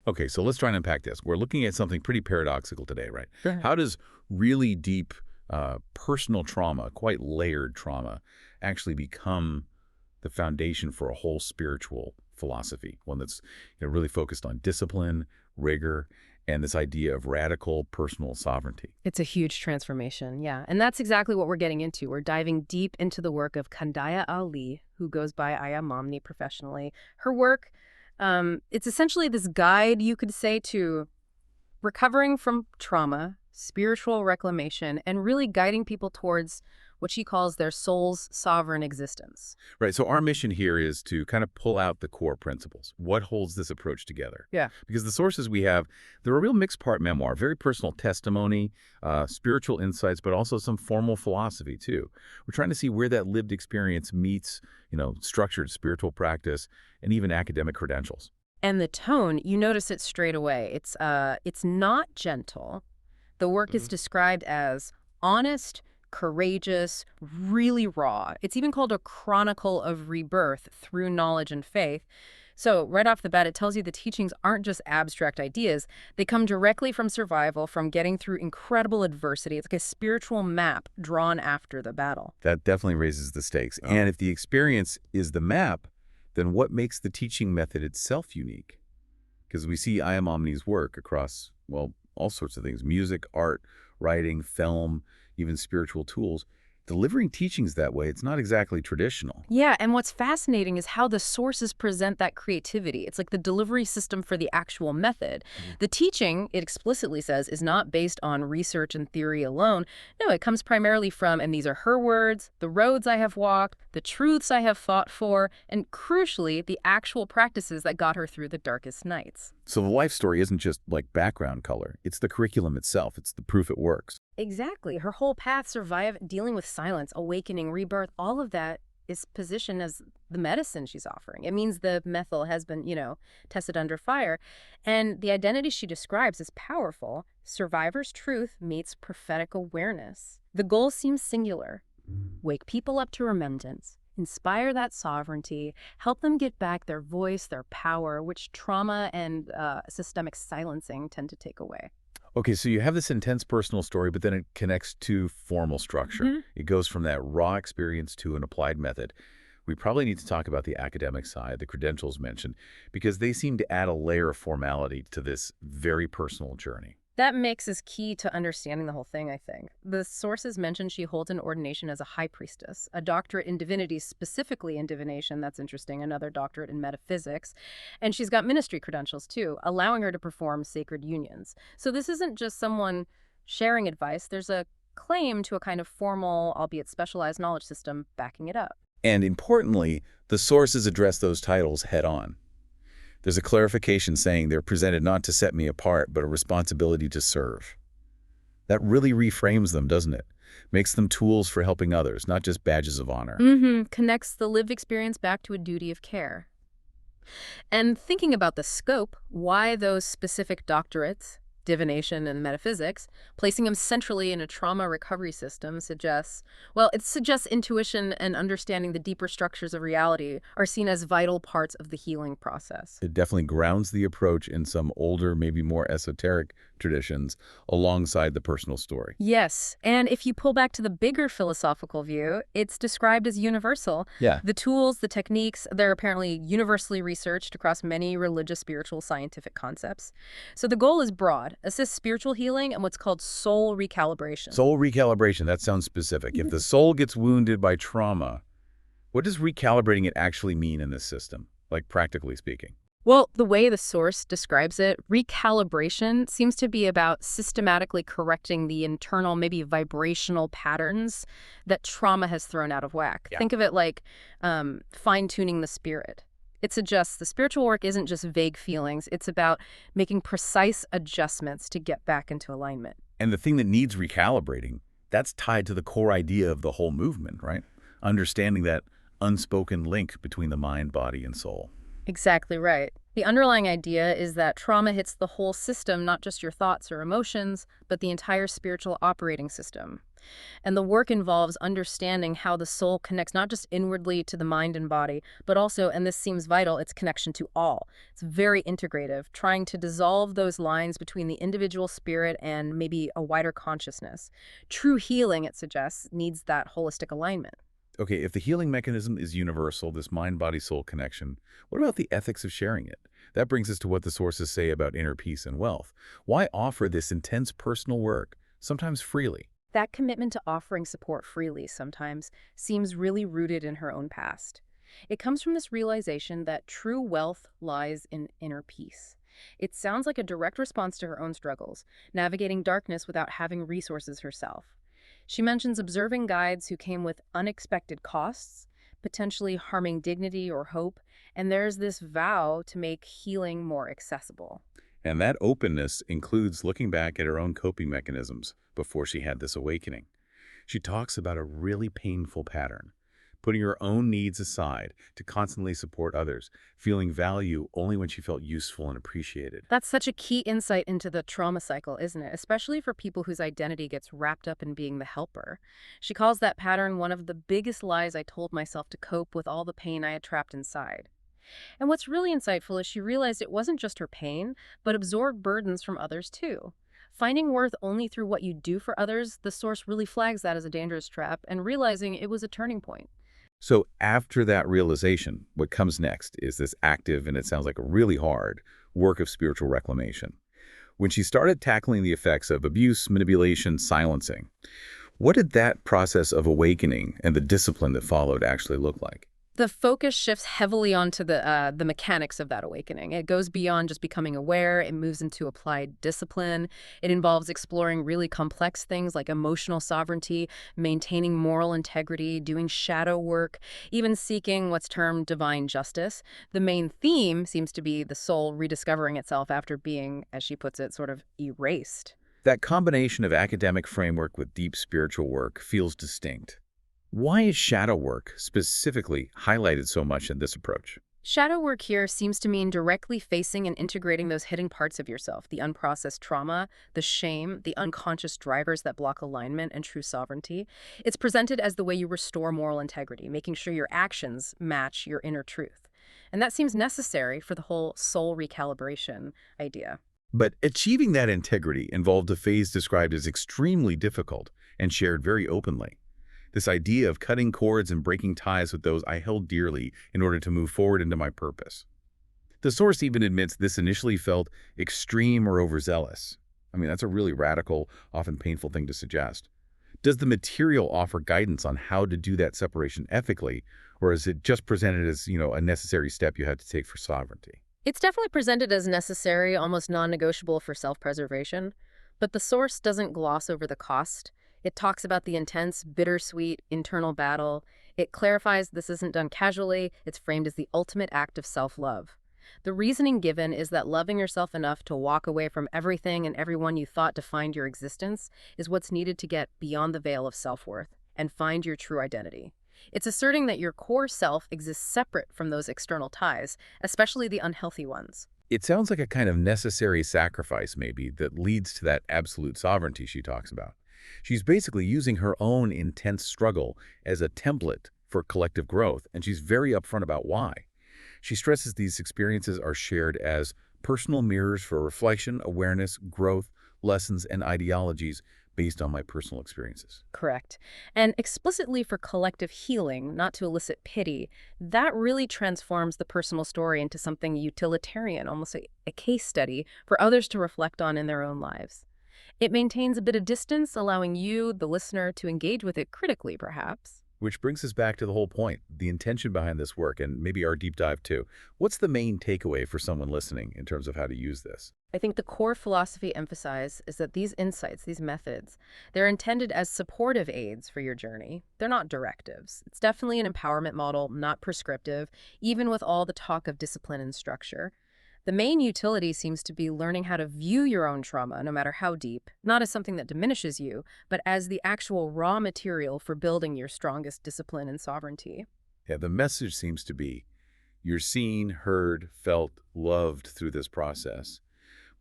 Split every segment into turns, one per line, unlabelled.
Okay, so let's try and unpack this. We're looking at something pretty paradoxical today, right?
Sure.
How does really deep personal trauma, quite layered trauma, actually become the foundation for a whole spiritual philosophy, one that's really focused on discipline, rigor, and this idea of radical personal sovereignty?
It's a huge transformation, yeah. And that's exactly what we're getting into. We're diving deep into the work of Kandayia Ali, who goes by IAMOmni professionally. Her work, it's essentially this guide, you could say, to recovering from trauma, spiritual reclamation, and really guiding people towards what she calls their soul's sovereign existence.
Right, so our mission here is to kind of pull out the core principles. What holds this approach together?
Yeah.
Because the sources we have, they're a real mixed part memoir, very personal testimony, spiritual insights, but also some formal philosophy too. We're trying to see where that lived experience meets, structured spiritual practice and even academic credentials.
And the tone, you notice it straight away. It's not gentle. The work is described as honest, courageous, really raw. It's even called a chronicle of rebirth through knowledge and faith. So right off the bat, it tells you the teachings aren't just abstract ideas. They come directly from survival, from getting through incredible adversity. It's like a spiritual map drawn after the battle.
That definitely raises the stakes. And if the experience is the map, then what makes the teaching method itself unique? Because we see IAMOmni's work across, well, all sorts of things: music, art, writing, film, even spiritual tools. Delivering teachings that way, it's not exactly traditional.
Yeah, and what's fascinating is how the sources present that creativity. It's like the delivery system for the actual method. The teaching, it explicitly says, is not based on research and theory alone. No, it comes primarily from, and these are her words, the roads I have walked, the truths I have fought for, and crucially, the actual practices that got her through the darkest nights.
So the life story isn't just like background color. It's the curriculum itself. It's the proof it works.
Exactly. Her whole path, survive, dealing with silence, awakening, rebirth, all of that is positioned as the medicine she's offering. It means the methyl has been, tested under fire. And the identity she describes is powerful. Survivor's truth meets prophetic awareness. The goal seems singular. Wake people up to remembrance. Inspire that sovereignty, help them get back their voice, their power, which trauma and systemic silencing tend to take away.
Okay, so you have this intense personal story, but then it connects to formal structure. It goes from that raw experience to an applied method. We probably need to talk about the academic side, the credentials mentioned, because they seem to add a layer of formality to this very personal journey.
That mix is key to understanding the whole thing, I think. The sources mention she holds an ordination as a high priestess, a doctorate in divinity, specifically in divination, that's interesting, another doctorate in metaphysics, and she's got ministry credentials too, allowing her to perform sacred unions. So this isn't just someone sharing advice, there's a claim to a kind of formal, albeit specialized knowledge system backing it up.
And importantly, the sources address those titles head on. There's a clarification saying they're presented not to set me apart, but a responsibility to serve. That really reframes them, doesn't it? Makes them tools for helping others, not just badges of honor.
Connects the lived experience back to a duty of care. And thinking about the scope, why those specific doctorates, divination and metaphysics, placing them centrally in a trauma recovery system suggests intuition and understanding the deeper structures of reality are seen as vital parts of the healing process.
It definitely grounds the approach in some older, maybe more esoteric traditions alongside the personal story.
Yes, and if you pull back to the bigger philosophical view, it's described as universal.
Yeah.
The tools, the techniques, they're apparently universally researched across many religious, spiritual, scientific concepts. So the goal is broad: assist spiritual healing and what's called soul recalibration.
Soul recalibration, that sounds specific. If the soul gets wounded by trauma, what does recalibrating it actually mean in this system, like practically speaking?
Well, the way the source describes it, recalibration seems to be about systematically correcting the internal, maybe vibrational patterns that trauma has thrown out of whack.
Yeah.
Think of it like fine-tuning the spirit. It suggests the spiritual work isn't just vague feelings. It's about making precise adjustments to get back into alignment.
And the thing that needs recalibrating, that's tied to the core idea of the whole movement, right? Understanding that unspoken link between the mind, body, and soul.
Exactly right. The underlying idea is that trauma hits the whole system, not just your thoughts or emotions, but the entire spiritual operating system. And the work involves understanding how the soul connects not just inwardly to the mind and body, but also, and this seems vital, its connection to all. It's very integrative, trying to dissolve those lines between the individual spirit and maybe a wider consciousness. True healing, it suggests, needs that holistic alignment.
Okay, if the healing mechanism is universal, this mind-body-soul connection, what about the ethics of sharing it? That brings us to what the sources say about inner peace and wealth. Why offer this intense personal work, sometimes freely?
That commitment to offering support freely sometimes seems really rooted in her own past. It comes from this realization that true wealth lies in inner peace. It sounds like a direct response to her own struggles, navigating darkness without having resources herself. She mentions observing guides who came with unexpected costs, potentially harming dignity or hope, and there's this vow to make healing more accessible.
And that openness includes looking back at her own coping mechanisms before she had this awakening. She talks about a really painful pattern, putting her own needs aside to constantly support others, feeling value only when she felt useful and appreciated.
That's such a key insight into the trauma cycle, isn't it? Especially for people whose identity gets wrapped up in being the helper. She calls that pattern one of the biggest lies I told myself to cope with all the pain I had trapped inside. And what's really insightful is she realized it wasn't just her pain, but absorbed burdens from others too. Finding worth only through what you do for others, the source really flags that as a dangerous trap, and realizing it was a turning point.
So after that realization, what comes next is this active, and it sounds like a really hard, work of spiritual reclamation. When she started tackling the effects of abuse, manipulation, silencing, what did that process of awakening and the discipline that followed actually look like?
The focus shifts heavily onto the mechanics of that awakening. It goes beyond just becoming aware. It moves into applied discipline. It involves exploring really complex things like emotional sovereignty, maintaining moral integrity, doing shadow work, even seeking what's termed divine justice. The main theme seems to be the soul rediscovering itself after being, as she puts it, sort of erased.
That combination of academic framework with deep spiritual work feels distinct. Why is shadow work specifically highlighted so much in this approach?
Shadow work here seems to mean directly facing and integrating those hidden parts of yourself, the unprocessed trauma, the shame, the unconscious drivers that block alignment and true sovereignty. It's presented as the way you restore moral integrity, making sure your actions match your inner truth. And that seems necessary for the whole soul recalibration idea.
But achieving that integrity involved a phase described as extremely difficult and shared very openly. This idea of cutting cords and breaking ties with those I held dearly in order to move forward into my purpose. The source even admits this initially felt extreme or overzealous. I mean, that's a really radical, often painful thing to suggest. Does the material offer guidance on how to do that separation ethically, or is it just presented as, a necessary step you had to take for sovereignty?
It's definitely presented as necessary, almost non-negotiable for self-preservation, but the source doesn't gloss over the cost. It talks about the intense, bittersweet internal battle. It clarifies this isn't done casually. It's framed as the ultimate act of self-love. The reasoning given is that loving yourself enough to walk away from everything and everyone you thought defined your existence is what's needed to get beyond the veil of self-worth and find your true identity. It's asserting that your core self exists separate from those external ties, especially the unhealthy ones.
It sounds like a kind of necessary sacrifice, maybe, that leads to that absolute sovereignty she talks about. She's basically using her own intense struggle as a template for collective growth, and she's very upfront about why. She stresses these experiences are shared as personal mirrors for reflection, awareness, growth, lessons, and ideologies based on my personal experiences.
Correct. And explicitly for collective healing, not to elicit pity, that really transforms the personal story into something utilitarian, almost a case study for others to reflect on in their own lives. It maintains a bit of distance, allowing you, the listener, to engage with it critically, perhaps.
Which brings us back to the whole point, the intention behind this work, and maybe our deep dive too. What's the main takeaway for someone listening in terms of how to use this?
I think the core philosophy emphasized is that these insights, these methods, they're intended as supportive aids for your journey. They're not directives. It's definitely an empowerment model, not prescriptive, even with all the talk of discipline and structure. The main utility seems to be learning how to view your own trauma, no matter how deep, not as something that diminishes you, but as the actual raw material for building your strongest discipline and sovereignty.
Yeah, the message seems to be you're seen, heard, felt, loved through this process.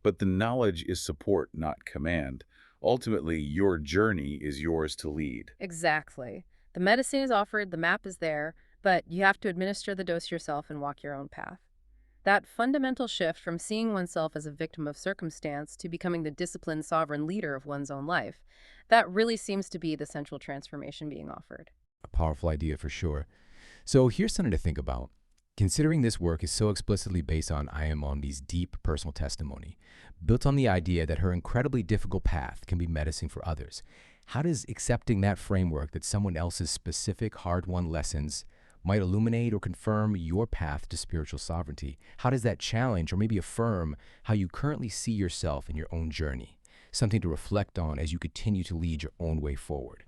But the knowledge is support, not command. Ultimately, your journey is yours to lead.
Exactly. The medicine is offered, the map is there, but you have to administer the dose yourself and walk your own path. That fundamental shift from seeing oneself as a victim of circumstance to becoming the disciplined sovereign leader of one's own life, that really seems to be the central transformation being offered.
A powerful idea for sure. So here's something to think about. Considering this work is so explicitly based on IAMOmni's deep personal testimony, built on the idea that her incredibly difficult path can be medicine for others, how does accepting that framework that someone else's specific hard-won lessons might illuminate or confirm your path to spiritual sovereignty, how does that challenge or maybe affirm how you currently see yourself in your own journey? Something to reflect on as you continue to lead your own way forward.